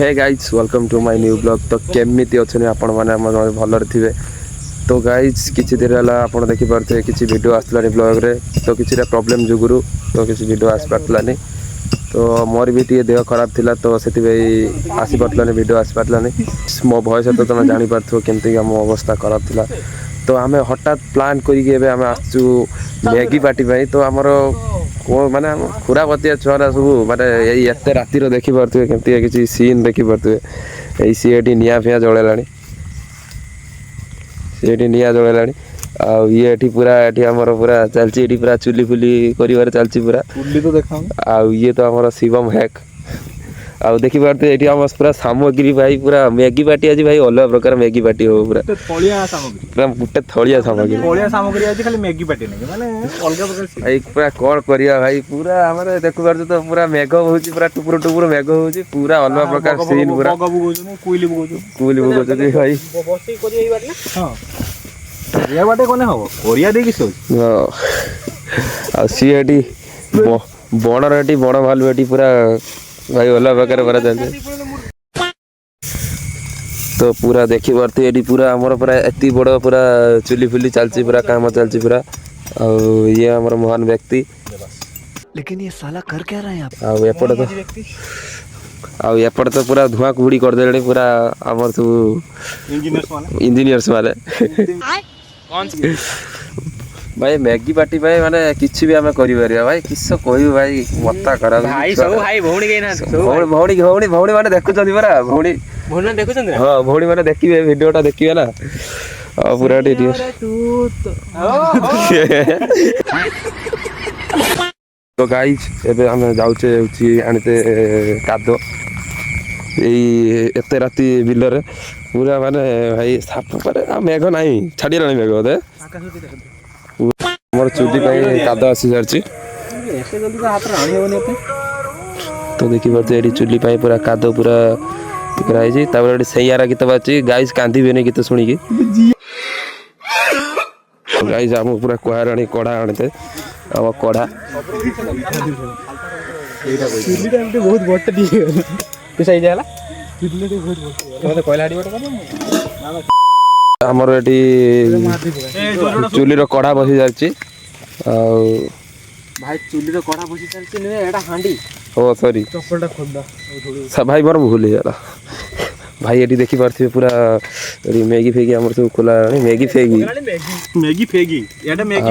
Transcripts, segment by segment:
Hey guys welcome to my new blog. तो केमिति अच्छे आपण मैंने भलर थे। तो गाइज किसी दिन है आप देखिपे किसी वीडियो आसला ब्लॉग रे तो किसी प्रॉब्लम जुगुरु तो किसी वीडियो आसपारानी। तो मोर भी टे देह खराब थिला तो से आसीपारानी वीडियो आसपारानी। मो भयस तो तुम जापार केमती मो अवस्था खराब थिला। तो आम हठात प्लान करें आसचु मैगी पार्टी पाई। तो आमर माने खुरा बतिया छुआ सब माने एत राति देखी पारे केमती किसी सीन देखी पारे। यही सी ये निआ फिया जलैला सी निआ जलैला ये पूरा ये आमर पूरा चलती पूरा चुली फुली कर चलती पूरा ये तो आमर शिवम हैक आउ देखी पारे ये आम पूरा सामग्री भाई पूरा मैगी पार्टी आज भाई अलग प्रकार मैगी पार्टी हो पूरा पूरा गोटे थलिया सामग्री खाली मैगी पार्टी नहीं माने अलग प्रकार भाई पूरा कौन करिया भाई पूरा हमरे देखु पार तो पूरा मेघ होउची पूरा टुपुर टुपुर मेघ होउची पूरा अलग प्रकार सीन पूरा कोइली बुगो भाई बसी करी एई बाटे हां ये बाटे कोने हो कोरिया दे किसो आ सीएडी बणरटी बण भालुटी पूरा भाई अलग प्रकार पूरा चलते। तो पूरा देखी पारे ये पूरा आमर पूरा एति बड़ पूरा चुली फुली चलती पूरा काम चलती पूरा ये आमर महान व्यक्ति। लेकिन ये साला कर क्या रहे हैं आप? एपटे तो पूरा धुआं कुहुड़ी करदे पूरा आमर सब इंजीनियर्स माने भाई मैगी पार्टी भाई माने किछि भी हमें करि परिया भाई किस्सा कोई भाई मत्ता करा भाई सब भाई भौणी के ना भौणी माने देखु चली परा भौणी देखु चंद्र हां भौणी माने देखिबे वीडियोटा देखिबे ना पूरा डिटेल तो गाइस एबे हम जाउचे आनिते कादो एते राती बिलर पूरा माने भाई साफ पर मेघ नाही छाडी राणी मेघ होते मोर चुली पे कादो आसी सारची एते जल्दी हाथ राणी होने पे। तो देखि पारे एडी चुली पे पूरा कादो पूरा कराई जी तापर एडी सैयारा गीत बाची गाइस कांदी बेने गीत सुनी की गाइस हम पूरा कोहाराणी कोड़ा आनते अब कोड़ा चुली टाइम पे बहुत बट दी के सही जाला चुली ते बहुत बट मते कोइला हाडी बट हमर एटी चुली रो कड़ा बसी जाची भाई चुली रो कड़ा बसी चलची ने एटा हांडी ओ सॉरी चप्पलटा खोलदा सब भाई मोर भूल जाला भाई एटी देखि पारथि पूरा मैगी फेगी हमर सब खोला मैगी फेगी एटा मैगी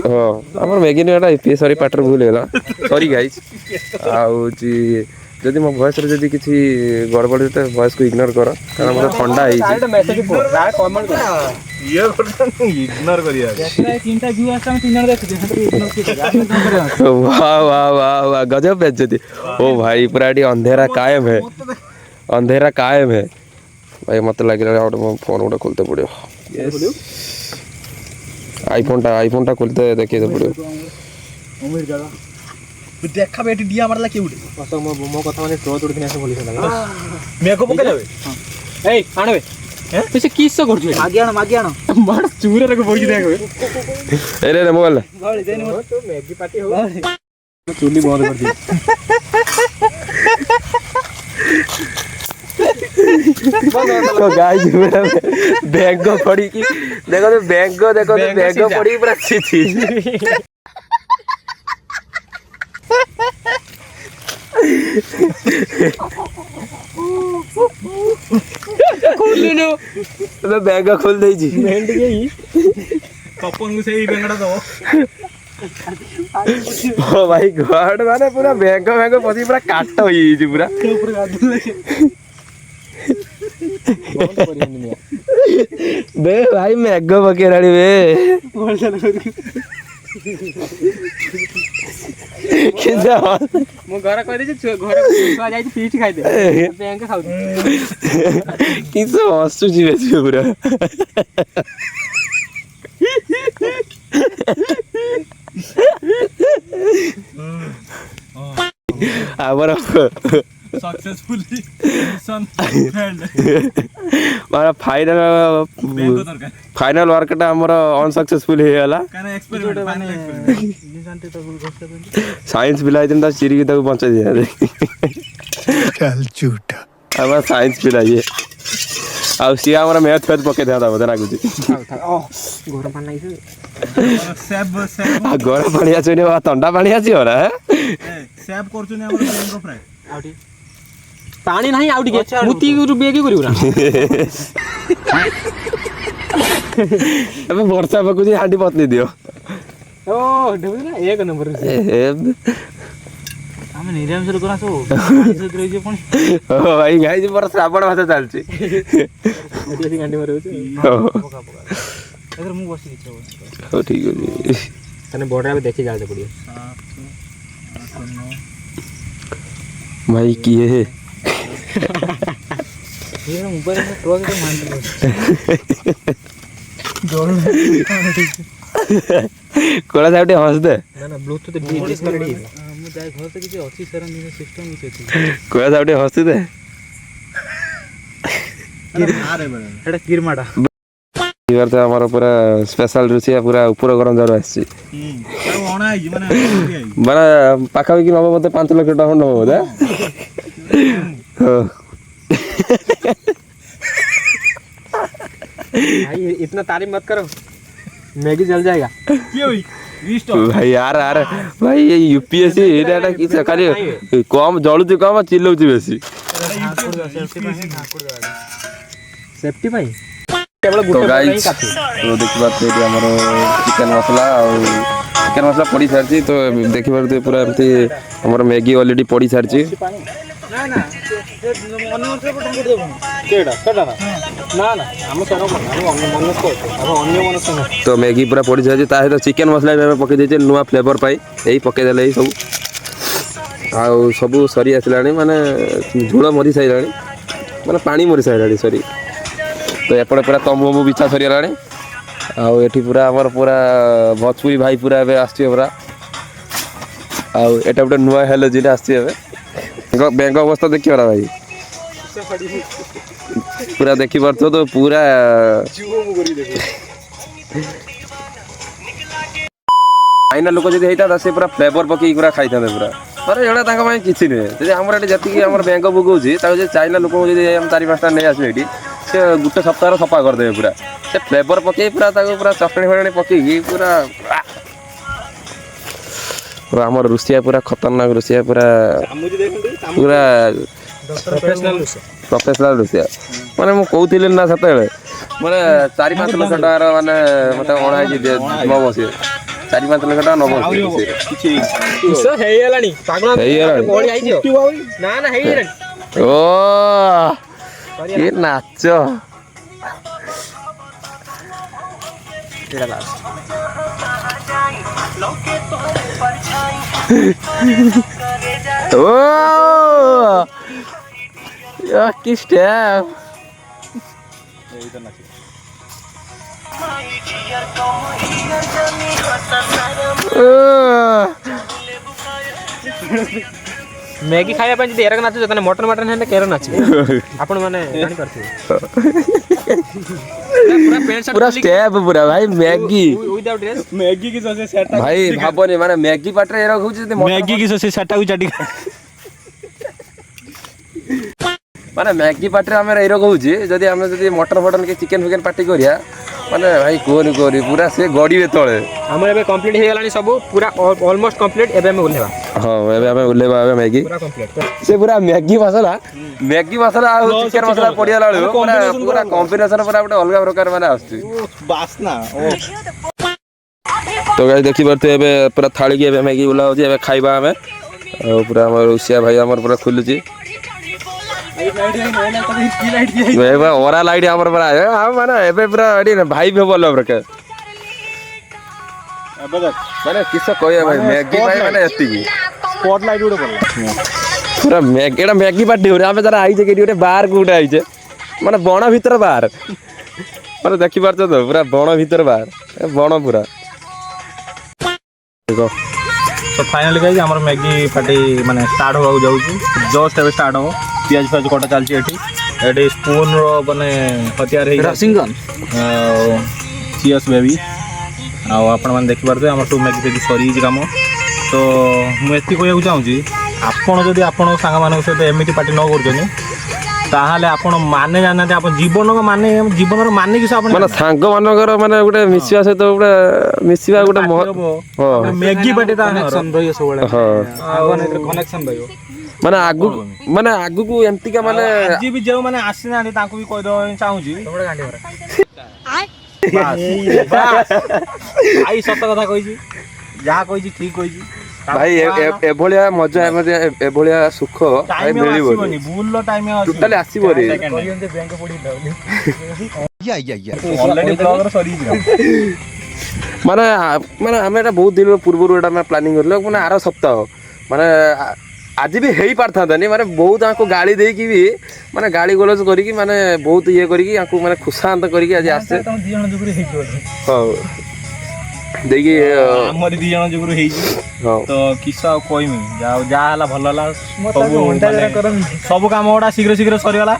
हां हमर मैगी ने एटा ईपी सॉरी पाटर भूल गेला सॉरी गाइस आउ जी जदि मो वॉइस रे जदि किछि गड़बड़ होते वॉइस को इग्नोर करो कारण मोर ठंडा है साइड मैसेज पर राय कमेंट कर ये करता इग्नोर करिया देखला तीनटा व्यू आसा तीन जण देखि इग्नोर वाह वाह वाह वाह गजब बेइज्जती। ओ भाई पूरा डी अंधेरा कायम है भाई मत लग रहा है फोन उठा खोलते पड़ियो आईफोन टा खोलते देखिए तो पड़ियो उमेर जगह देखा बेटी दिया मारला के उठे तो मो कथा माने ट्रो उठिन आसे बोली सला मेको पके जावे ए आनबे हैं पीछे किसो कर छु मागी आनो मार चूरे रे को बोली देखो ए रे मोबाइल बोली देनी मत तो मैगी पार्टी हो चुली बंद कर दी तो गाइस मेरा बैंक पड़ी की देखो तो बैंक पड़ी पूरा छी खोलिनो मैं बैग खोल दई जी मेंड गई पपन को सही बेंगड़ा दो ओ भाई गॉड माने पूरा बैंक पसी पूरा काट होई जी पूरा ऊपर गाद लगे बहुत बढ़िया नहीं बे भाई मैगो बकेराड़ी बे बोल चल किदा मो घर कहि दे घर छुआ जाई फीस्ट खाइ दे बैंक खाउ किसो हसु जी बे पूरा आवर सक्सेसफुली मिशन फेल्ड मारा फाइनल वर्कटा हमर अनसक्सेसफुल हे हला काना एक्सपेरिमेंट फाइनल एक्सपेरिमेंट जानते तो घोषा साइंस बिलाई दिन ता चिरी के तक पहुंचा दिया चल झूठा ଆମ ସାଇନ୍ସ ପିଲା ଇଏ ଆଉ ସିଏ ଆମର ମ୍ୟାଥ୍ ଫ୍ୟାଥ୍ ପକେଇ ଦିଅନ୍ତା ବୋଧେ ଲାଗୁଛି ଗରମ ପାଣି ଲାଗିଛି ଆଉ ଗରମ ପାଣି ଆସିବନି ଥଣ୍ଡା ପାଣି ଆସିବ ନା ସେଭ୍ କରୁଛନ୍ତି ଆମର ମ୍ୟାଙ୍ଗୋ ଫ୍ରାଏ। ଆଉ ଟିକେ ପାଣି ନାହିଁ ଆଉ ଟିକେ ମୁତି ବେଗି କରିବୁ ନା ଏବେ ବର୍ଷା ପକଉଛି ହାଣ୍ଡି ପତନି ଦିଅ ଓ ଢେବୁଛି ନା ଏକ ନମ୍ବର ଆମେ ନିରାମିଷ ଲୋକ ନା ସବୁ ରହିଛେ ପୁଣି ଭାଇ ଗାଇ ମୋର ଶ୍ରାବଣ ମାସ ଚାଲିଛି ଗାଣ୍ଡି ମାରୁଛି ମୁଁ ବସି କିଛି ହଉ ଠିକ ଅଛି ତାହେଲେ ବଡ଼ରେ ଆମେ ଦେଖି ଯାଆତେ ପଡ଼ିବ ଭାଇ କିଏ ମୋବାଇଲ କୋଳା ସାହେବ ଟିକେ ହସ ଦେ ନା ନା ବ୍ଲୁଟୁଥ ଡିସକନେକ୍ଟ ହେଇଛି ମୁଁ ଯାଇ ଘର ତ କିଛି ଅଛି ସାର୍ ସିଷ୍ଟମ କିଛି କୋଳା ସାହେବ ଟିକେ ହସି ଦେ ଏଟା କିରମାଟା ଏବାର ତ ଆମର ପୁରା ସ୍ପେଶାଲ ରୋଷେଇ ପୁରା ଉପର ଗରମ ଜାରୁ ଆସିଛି ଅଣା ହେଇଛି ମାନେ ମାନେ ପାଖାପାଖି ନବ ବୋଧେ 5 ଲକ୍ଷ ଟଙ୍କା ନବ ବୋଧେ भाई इतना तारीफ मत करो मैगी जल जाएगा भाई यार यार भाई ये यूपीएससी एटा कि खाली कम जळुची कम चिल्लौची बेसी सेफ्टी भाई केवल तो गाइस तो देखि बात है हमर चिकन मसाला और चिकन मसाला पड़ी सारची तो देखि बात पूरा एमती हमर मैगी ऑलरेडी पड़ी सारची ना ना मन से ढंग देबो केडा केडा ना ना हम करो हम मन को अब अन्य मन से तो मैगी पूरा पड़ी सारची ता तो चिकन मसाला में पके देचे नुआ फ्लेवर पाई एही पके देले सब आ सब सरी आसलानी माने झोल मरी साइलानी माने पानी मरी साइलानी सरी तो एपटे पूरा तंबू बिछा सरीगलानी आउ एठी पूरा हमर पूरा भोजपुरी भाई पूरा एबे आछी पूरा आउ एटा गोटे नुआ हेलो जिटा आछी एबे बैंक अवस्था देखियो ना भाई पूरा देखि परतो तो पूरा आइना लोक जदी हेता से पूरा फ्लेवर पकी पूरा खाइता पूरा अरे एडा ताका भाई किछि नै जदी हमर एटी जति हमर बैंक बुक होची ता जे चाइना लोक जदी हम 4-5 टा नै आसबे एटी से गुटे सप्ताह सफा कर देबे पूरा से फ्लेवर पके पूरा ताको पूरा चटणी फटणी पकी पूरा पूरा हमर रुसिया पूरा खतरनाक रुसिया पूरा पूरा प्रोफेशनल रुसिया माने मु कहउथिले ना सतेले माने 4-5 लाख टकार माने मते ओणा है न बसे 4-5 लाख टका न बसे किछि इस हेयलानी पागल कोडी आइजो ना ना हेयलानी ओ ये नाच एडा लास्ट ओ या की स्टेप मैगी खाया पे जदी एरक नाच जतने मटन मटन है केर नाच आपण माने जानि करथि पूरा पेंट शर्ट पूरा स्टेप पूरा भाई मैगी विदाउट ड्रेस मैगी की ससे सेटा भाई भाबनी माने मैगी पाटरे एरक होची मैगी की ससे सेटा को चाटी माने मैगी पाटरे हमरा एरक होची जदी हम जदी मटन फटन के चिकन फिकन पार्टी करिया माने भाई कोनी कोरी पूरा से गडीबे तळे हमर एबे कंप्लीट हे गेलानी सब पूरा ऑलमोस्ट कंप्लीट एबे हम उलेबा हां एबे हम उलेबा एबे मैगी पूरा कंप्लीट से पूरा मैगी मसाला आ चिकन मसाला पडिया लाळो पूरा पूरा कॉम्बिनेशन पूरा ଗୋଟେ अलग प्रकार माने आछी बासना तो गाइस देखि परते एबे पूरा थाली के एबे मैगी उला होची एबे खाइबा हमें पूरा हमर रुसिया भाई हमर पूरा खुलुची एबे ओरा लाइट हमर पूरा हम माने एबे पूरा एडी भाई भी बोल प्रकार एबे देख माने किस कहया भाई मैगी भाई माने एती की स्पॉटलाइट उडे पड़ला पूरा मैगी एडा मैगी पार्टी हो हम जरा आइजे केडी ओटे बाहर को उठे आइजे माने बण भीतर बाहर माने देखि परछ तो पूरा बण भीतर बाहर बण पूरा देखो तो फाइनली गाइस हमर मैगी पार्टी माने स्टार्ट हो जाउची जस्ट एबे स्टार्ट हो प्याज फ्याज कटा चलची एटी स्पून रो माने हथियार हे रसिंगन सीएस बेबी आ आपण माने देखि परते हमर टू मैगी देखि सरी काम तो मु एति कहया चाहूँ आपण जदि आपण सांग मान सहित एमती पार्टी न कर ତାହେଲେ ଆପଣ ମାନେ ଜାଣିନାହାନ୍ତି ଆପଣ ଜୀବନର ମାନେ କିସ ଆପଣ ମାନେ ସାଙ୍ଗ ମାନଙ୍କର ମାନେ ଗୋଟେ ମିଶିବା ସହିତ ଗୋଟେ ମିଶିବା ଗୋଟେ ମ୍ୟାଗି ପାଟି ତା ରହିବ ସବୁବେଳେ ହଁ କନେକ୍ସନ ରହିବ। ମାନେ ଆଗକୁ ଏମିତିକା ମାନେ ଆଜି ବି ଯେଉଁମାନେ ଆସିନାହାନ୍ତି ତାଙ୍କୁ ବି କହିଦେବା ପାଇଁ ଚାହୁଁଛି ଭାଇ ସତ କଥା କହିଛି, ଯାହା କହିଛି ଠିକ କହିଛି। ଭାଇ ଏଭଳିଆ ମଜା ଏଭଳିଆ ସୁଖ ଭାଇ ମିଳିବନି, ଭୁଲ ଟାଇମ ଟୋଟାଲି ଆସିବନି। ଅଲରେଡି ବ୍ଲଗର ସରିଯାଇଛି ମାନେ ଆମେ ଏଇଟା ବହୁତ ଦିନ ପୂର୍ବରୁ ଏଇଟା ଆମେ ପ୍ଲାନିଂ କରିଲୁ, ମାନେ ଆର ସପ୍ତାହ ମାନେ ଆଜି ବି ହେଇ ପାରିଥାନ୍ତାନି, ମାନେ ବହୁତ ଆଙ୍କୁ ଗାଳି ଦେଇକି ବି ମାନେ ଗାଳି ଗୋଲଜ କରିକି ମାନେ ବହୁତ ଇଏ କରିକି ଆଙ୍କୁ ମାନେ ଖୁସାନ୍ତ କରିକି ଆଜି ଆସିছে। ତମ 2 ଜଣ ଯୋଗୁରୁ ହେଇଛି ହଉ ଦେଇକି ଆମର 2 ଜଣ ଯୋଗୁରୁ ହେଇଛି। ହଉ ତ କିସ ଆଉ କହିମି, ଯାହା ହେଲା ଭଲ ହେଲା। ସବୁ କାମ ଗୁଡା ଶୀଘ୍ର ଶୀଘ୍ର ସରିଗଲା।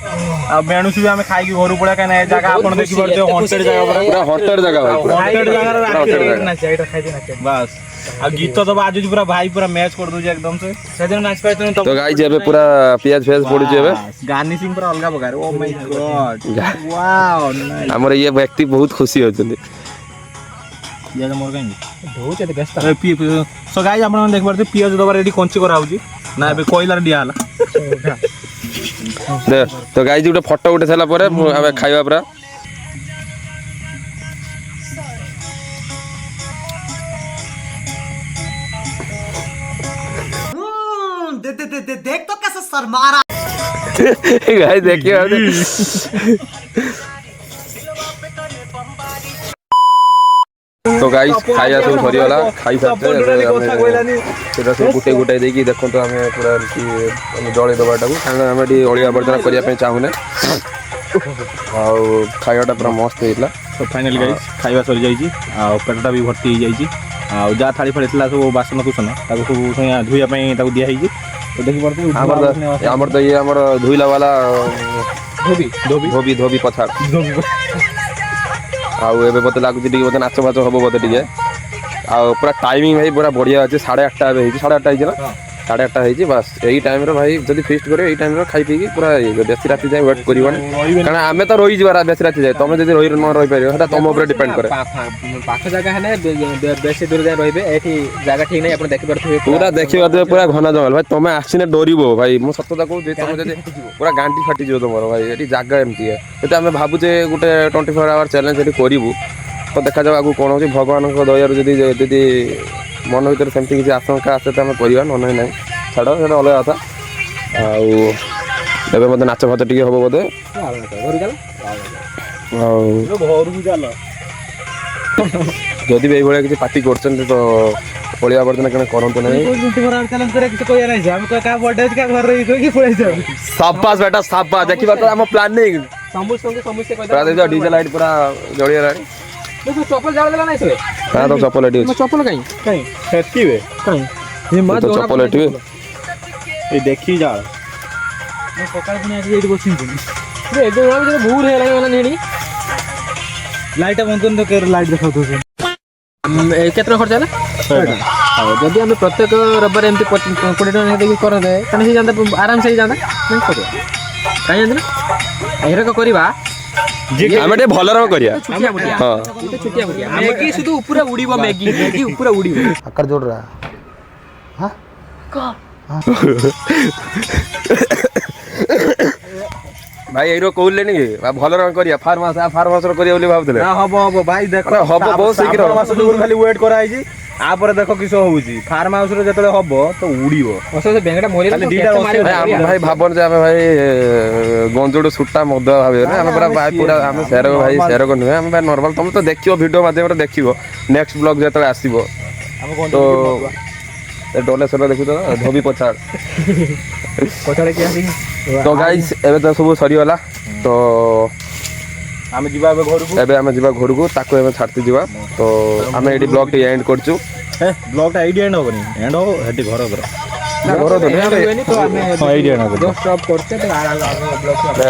ଆଉ ବେଣୁସୁ ବି ଆମେ ଖାଇକି ଘରୁ ପଳେଇବା, କାହିଁକି ନା ଏ ଜାଗା ଆପଣ ଦେଖିପାରୁଥିବେ ହଣ୍ଟେଡ୍ ଜାଗା ପୁରା ହଣ୍ଟେଡ୍ ଜାଗା ଭାଇ, ହଣ୍ଟେଡ୍ ଜାଗାରେ hଣ୍ଟେଡ୍ ଜାଗା। ବାସ୍। ଆଉ ଗୀତ ତ ବାଜୁଛି ପୁରା, ଭାଇ ପୁରା ମ୍ୟାଚ୍ କରିଦଉଛି ଏକଦମ ସେ। ସେଦିନ ନାଚି ପାଇଛନ୍ତି ତ ଗାଇଜ ଏବେ ପୁରା ପିଆଜ ପଡୁଛି ଏବେ। ଗାର୍ନିସିଂ ପୁରା ଅଲଗା ପ୍ରକାର। ଓ ମାଇ ଗଡ୍, ୱାଓ ଆମର ଇଏ ବ୍ୟକ୍ତି ବହୁତ ଖୁସି ଅଛନ୍ତି। ପିଆଜ ମୋର କାହିଁକି ସୋ ଗାଇଜ ଆପଣ ଦେଖିପାରୁଥିବେ ପିଆଜ ଦବାର ଏଠି କଞ୍ଚି କରାହଉଛି ନା, ଏବେ କୋଇଲାରେ ଦିଆ ହେଲା। ତ ଗାଇଜ ଗୋଟେ ଫଟୋ ଉଠେଇ ସାରିଲା ପରେ ଆମେ ଖାଇବା ପୁରା। देख तो कैसे शर्मा रहा गाइस देखिए तो गाइस खाଇବା ସବୁ ସରିଗଲା, ଖାଇସାରିଛେ ଏବେ ଆମେ ସେଟା ସବୁ ଗୁଟେ ଗୁଟାଇ ଦେଇକି ଦେଖନ୍ତୁ ଆମେ ପୁରା ଏମିତି ଆମେ ଜଳେଇ ଦେବାଟାକୁ, କାରଣ ଆମେ ଏଠି ଅଳିଆ ଆବର୍ଜନା କରିବା ପାଇଁ ଚାହୁଁନେ। ଆଉ ଖାଇବାଟା ପୁରା ମସ୍ତ ହେଇଥିଲା। ତ ଫାଇନାଲି ଗାଇସ୍ ଖାଇବା ସରିଯାଇଛି, ଆଉ ପେଟଟା ବି ଭର୍ତ୍ତି ହେଇଯାଇଛି। ଆଉ ଯାହା ଥାଳି ଫାଳି ଥିଲା ସବୁ ବାସନ କୁସନ ତାକୁ ସବୁ ଧୋଇବା ପାଇଁ ତାକୁ ଦିଆହେଇଛି। ତ ଦେଖିପାରୁଥିବେ ଆମର ତ ଇଏ ଆମର ଧୋଇଲା ବାଲା ଧୋବି ପଛାଡ଼। ଆଉ ଏବେ ମତେ ଲାଗୁଛି ଟିକେ ମତେ ନାଚ ଫାଚ ହବ ବୋଧେ ଟିକେ। ଆଉ ପୁରା ଟାଇମିଂ ଭାଇ ପୁରା ବଢିଆ ଅଛି, 8:30 ଏବେ ହେଇଛି, 8:30 ହେଇଛି ନା, 8:30 ହେଇଛି। ବାସ୍ ଏଇ ଟାଇମରେ ଭାଇ ଯଦି ଫିଷ୍ଟ କରିବ ଏଇ ଟାଇମରେ ଖାଇ ପିଇକି ପୁରା ବେଶୀ ରାତି ଯାଏ ୱେଟ୍ କରିବନି, କାରଣ ଆମେ ତ ରହିଯିବା ବେଶୀ ରାତି ଯାଏ। ତମେ ଯଦି ରହିପାରିବ ସେଟା ତମ ଉପରେ ଡିପେଣ୍ଡ କରେ। ପାଖ ଜାଗା ହେଲେ ବେଶୀ ଦୂର ଯାଏ ରହିବେ, ଏଠି ଜାଗା ଠିକ ନାହିଁ। ଆପଣ ଦେଖିପାରୁଥିବେ ପୁରା ଦେଖିପାରୁଥିବେ ପୁରା ଘନ ଜଙ୍ଗଲ ଭାଇ, ତମେ ଆସିନେ ଡରିବ ଭାଇ, ମୁଁ ସତତା କହୁଛି। ତମେ ଯଦି ପୁରା ଗାଣ୍ଡି ଫାଟିଯିବ ତମର ଭାଇ, ଏଠି ଜାଗା ଏମିତି ଯଦି ଆମେ ଭାବୁଛେ ଗୋଟେ 24 ଆୱାର ଚ୍ୟାଲେଞ୍ଜ ଏଠି କରିବୁ, ତ ଦେଖାଯାଉ ଆଗକୁ କ'ଣ ହେଉଛି। ଭଗବାନଙ୍କ ଦୟାରୁ ଯଦି ମନ ଭିତରେ ସେମିତି କିଛି ଆଶଙ୍କା ଆସେ ତ ଆମେ କରିବା, ନହେଲେ ନାହିଁ ଛାଡ଼, ସେଇଟା ଅଲଗା କଥା। ଆଉ ଏବେ ମୋତେ ନାଚ ଫାଚ ଟିକେ ହବ ବୋଧେ। ଆଉ ଘରକୁ ଚାଲ। ଯଦି ବି ଏଇଭଳିଆ କିଛି ପାର୍ଟି କରୁଛନ୍ତି ତ ଅଳିଆ ଆବର୍ଜନା କେବେ କରନ୍ତୁ ନାହିଁ। ସାବାସ୍ ବେଟା ସାବାସ୍, ଦେଖିପାରୁଛ ଆମ ପ୍ଲାନିଂ। ଡିଜେ ଲାଇଟ୍ ପୁରା ଜଳିଗଲାଣି। ଚପଲ ଜାଳ ନାଇଁ ସେ ତ ଚପଲ ଏଠି ଅଛି, ଚପଲ କାଇଁ ଫେଟିବେ ତ ଚପଲ ଏଠି ଏ ଦେଖି ଯାଅ। ମୁଁ ସକାଳେ ପୁଣି ଆଜି ଏଇଠି ବସିଥିଲି। ଏବେ ଭୁଲ ହେଇଗଲାଣି ମାନେ ନେଣି ଲାଇଟ୍ ବନ୍ଦ ତ ଲାଇଟ୍ ଦେଖାଉଥିବ। କେତେ ଟଙ୍କା ଖର୍ଚ୍ଚ ହେଲା? ଆଉ ଯଦି ଆମେ ପ୍ରତ୍ୟେକ ରବିବାର ଏମିତି 20 ଟଙ୍କା ଦେଇକି କରନ୍ତେ ତାହେଲେ ହେଇଯାନ୍ତା, ଆରାମସେ ହେଇଯାନ୍ତା। କାହିଁ ଜାଣିଛୁ ନା ଏଗୁଡ଼ାକ କରିବା ଆମେ ଟିକେ ଭଲ ରକମ କରିବା। ମ୍ୟାଗି শুধু উপরে উড়িব, ম্যাগি উপরে উড়িব। आकर जोड़ रहा है। ଭାଇ ଏଇର କହୁଲେନି କି ଭଲ ରକମ କରିବା, ଫାର୍ମ ହାଉସ କରିବା ବୋଲି ଭାବୁଥିଲେ। ହବ ଭାଇ ଦେଖ, ହବ ବହୁତ ଶୀଘ୍ର। ମାସ ଯୋଗୁରୁ ଖାଲି ୱେଟ୍ କରାହେଇଛି। ଆପରେ ଦେଖ କିସ ହଉଛି, ଫାର୍ମ ହାଉସରେ ଯେତେବେଳେ ହବ ତ ଉଡିବ। ଭାଇ ଭାବନି ଯେ ଆମେ ଭାଇ ଗଞ୍ଜୁଡୁ ସୁଟା ମଦ ଭାବିବନି, ଆମେ ପୁରା ପୁରା ଆମେ ସେରକ ଭାଇ ସେରକ ନୁହେଁ, ଆମେ ଭାଇ ନର୍ମାଲ। ତମେ ତ ଦେଖିବ ଭିଡ଼ିଓ ମାଧ୍ୟମରେ ଦେଖିବ ନେକ୍ସଟ ବ୍ଲଗ ଯେତେବେଳେ ଆସିବ। ତ ଡୋନେସନ ଦେଖୁଛ ଧୋବି ପଛାଡ଼। ତ ଗାଇସ୍ ଏବେ ତ ସବୁ ସରିଗଲା, ତ ଆମେ ଯିବା ଏବେ ଘରକୁ। ଆମେ ଯିବା ଘରକୁ, ତାକୁ ଏବେ ଛାଡିତେ ଯିବା। ତ ଆମେ ଏଇଠି ବ୍ଲଗଟି ଏଣ୍ଡ କରୁଛୁ। ବ୍ଲଗଟା ଏଇଠି ଏଣ୍ଡ ହବନି, ଏଣ୍ଡ ହବ ସେଠି ଘର ଘର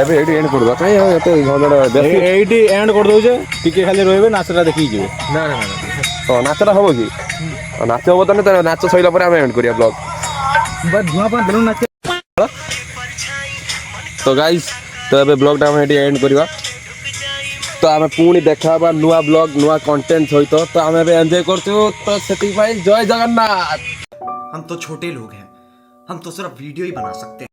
ଏବେ ଏଇଠି ଏଣ୍ଡ କରିଦବା, କାହିଁ ଏତେ ଝଗଡ଼ା ବେଶୀ ଏଇଠି ଏଣ୍ଡ କରିଦଉଛେ। ଟିକେ ଖାଲି ରହିବେ, ନାଚଟା ଦେଖିକି ଯିବେ। ହଁ ନାଚଟା ହବ କି? ନାଚ ହବ ତାହେଲେ ନାଚ ସରିଲା ପରେ ଆମେ ଏଣ୍ଡ କରିବା ବ୍ଲଗ। ତ ଗାଇସ୍ तो ए ब्लॉगटा आम ये एंड करवा तो आम पुणी देखा नुआ ब्लॉग नुआ कंटेंट सहित तो आम एंजॉय करछु तो से जय जगन्नाथ। हम तो छोटे लोग हैं, हम तो सिर्फ वीडियो ही बना सकते हैं।